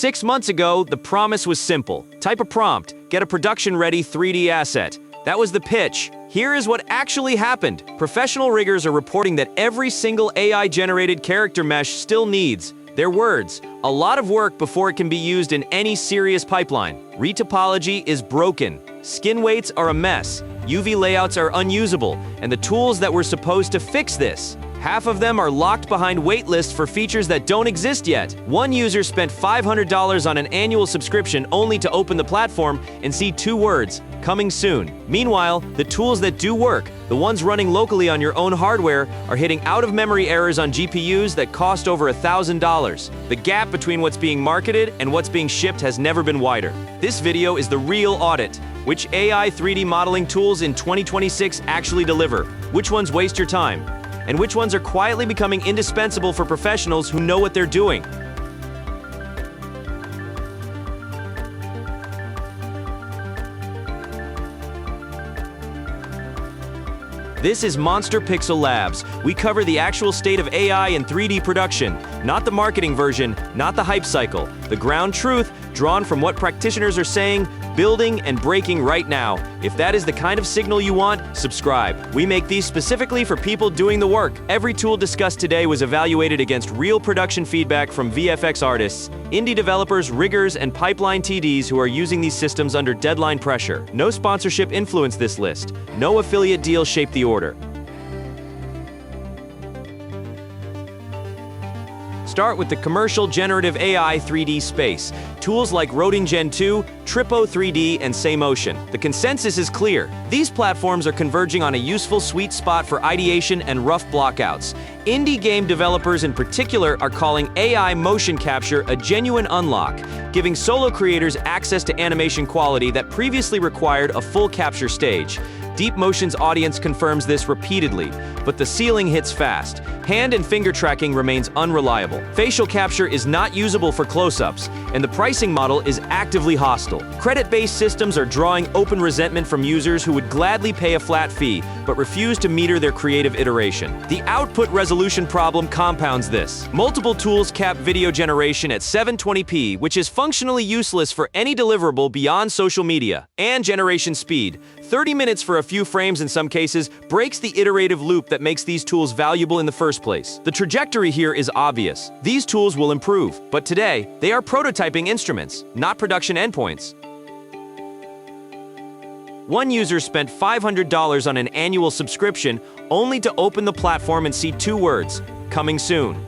6 months ago, the promise was simple. Type a prompt, get a production-ready 3D asset. That was the pitch. Here is what actually happened. Professional riggers are reporting that every single AI-generated character mesh still needs their words. A lot of work before it can be used in any serious pipeline. Retopology is broken. Skin weights are a mess. UV layouts are unusable. And the tools that were supposed to fix this, half of them are locked behind waitlists for features that don't exist yet. One user spent $500 on an annual subscription only to open the platform and see 2 words, coming soon. Meanwhile, the tools that do work, the ones running locally on your own hardware, are hitting out-of-memory errors on GPUs that cost over $1,000. The gap between what's being marketed and what's being shipped has never been wider. This video is the real audit. Which AI 3D modeling tools in 2026 actually deliver? Which ones waste your time? And which ones are quietly becoming indispensable for professionals who know what they're doing? This is MonsterPixel Labs. We cover the actual state of AI in 3D production, not the marketing version, not the hype cycle. The ground truth, drawn from what practitioners are saying, building, and breaking right now. If that is the kind of signal you want, subscribe. We make these specifically for people doing the work. Every tool discussed today was evaluated against real production feedback from VFX artists, indie developers, riggers, and pipeline TDs who are using these systems under deadline pressure. No sponsorship influenced this list. No affiliate deal shaped the order. Start with the commercial generative AI 3D space. Tools like Rodin Gen 2, Tripo 3D, and SayMotion. The consensus is clear. These platforms are converging on a useful sweet spot for ideation and rough blockouts. Indie game developers in particular are calling AI motion capture a genuine unlock, giving solo creators access to animation quality that previously required a full capture stage. Deep Motion's audience confirms this repeatedly, but the ceiling hits fast. Hand and finger tracking remains unreliable. Facial capture is not usable for close-ups, and the pricing model is actively hostile. Credit-based systems are drawing open resentment from users who would gladly pay a flat fee, but refuse to meter their creative iteration. The output resolution problem compounds this. Multiple tools cap video generation at 720p, which is functionally useless for any deliverable beyond social media, and generation speed. 30 minutes for a few frames in some cases breaks the iterative loop that makes these tools valuable in the first place. The trajectory here is obvious. These tools will improve, but today, they are prototyping instruments, not production endpoints. One user spent $500 on an annual subscription only to open the platform and see 2 words, coming soon.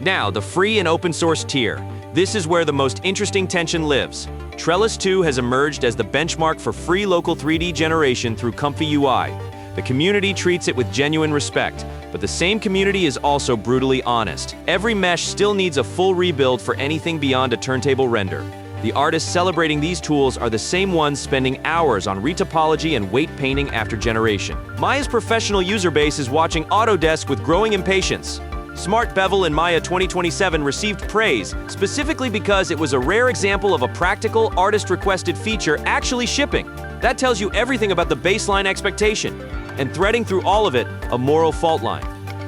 Now, the free and open source tier. This is where the most interesting tension lives. Trellis 2 has emerged as the benchmark for free local 3D generation through ComfyUI. The community treats it with genuine respect, but the same community is also brutally honest. Every mesh still needs a full rebuild for anything beyond a turntable render. The artists celebrating these tools are the same ones spending hours on retopology and weight painting after generation. Maya's professional user base is watching Autodesk with growing impatience. Smart Bevel in Maya 2027 received praise, specifically because it was a rare example of a practical, artist-requested feature actually shipping. That tells you everything about the baseline expectation. And threading through all of it, a moral fault line.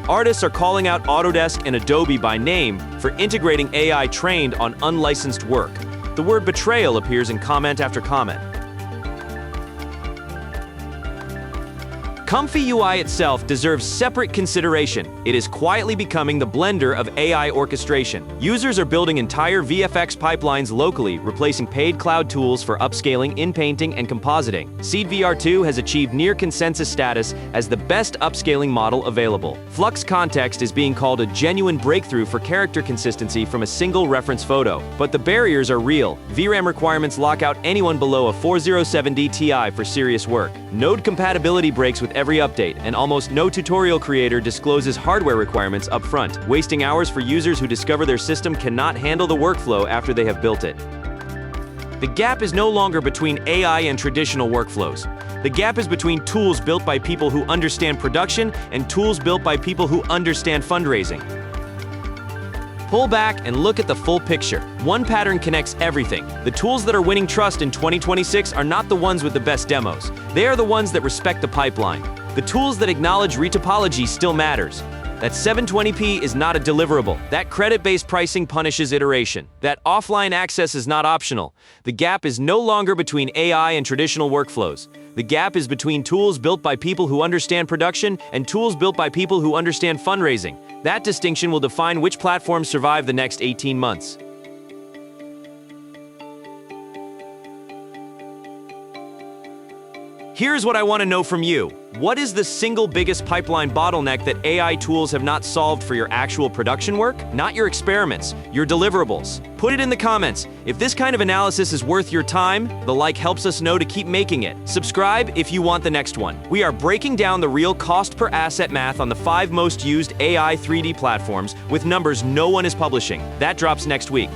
Artists are calling out Autodesk and Adobe by name for integrating AI trained on unlicensed work. The word betrayal appears in comment after comment. ComfyUI itself deserves separate consideration. It is quietly becoming the blender of AI orchestration. Users are building entire VFX pipelines locally, replacing paid cloud tools for upscaling, in-painting, and compositing. SeedVR2 has achieved near consensus status as the best upscaling model available. Flux Kontext is being called a genuine breakthrough for character consistency from a single reference photo. But the barriers are real. VRAM requirements lock out anyone below a 407D Ti for serious work. Node compatibility breaks with every update, and almost no tutorial creator discloses hardware requirements up front, wasting hours for users who discover their system cannot handle the workflow after they have built it. The gap is no longer between AI and traditional workflows. The gap is between tools built by people who understand production and tools built by people who understand fundraising. Pull back and look at the full picture. One pattern connects everything. The tools that are winning trust in 2026 are not the ones with the best demos. They are the ones that respect the pipeline. The tools that acknowledge retopology still matters. That 720p is not a deliverable. That credit-based pricing punishes iteration. That offline access is not optional. The gap is no longer between AI and traditional workflows. The gap is between tools built by people who understand production and tools built by people who understand fundraising. That distinction will define which platforms survive the next 18 months. Here's what I want to know from you. What is the single biggest pipeline bottleneck that AI tools have not solved for your actual production work? Not your experiments, your deliverables. Put it in the comments. If this kind of analysis is worth your time, the like helps us know to keep making it. Subscribe if you want the next one. We are breaking down the real cost per asset math on the 5 most used AI 3D platforms with numbers no one is publishing. That drops next week.